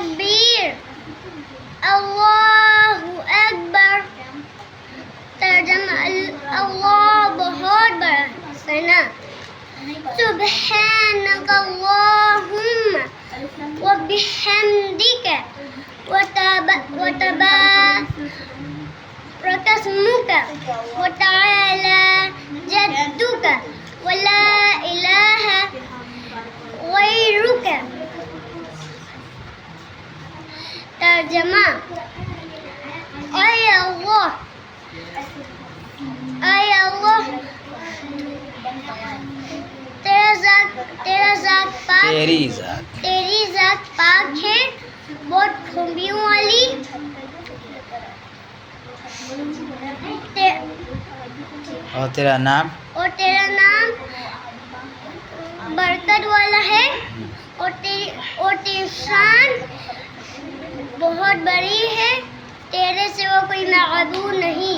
तकबीर अल्लाहु अकबर। तर्जुमा अल्लाह बहुत बड़ा सना। सुब्हानकल्लाहुम्मा व बिहम्दिका व तबारकस्मुका व तआला जद्दुका व ला इलाहा गैरुका। तर्जुमा ऐ अल्लाह तेरी जात पाक है, बहुत खूबियों वाली। और तेरा नाम बरकत वाला है, और तेरी शान बहुत बड़ी है। तेरे सिवा कोई माबूद नहीं।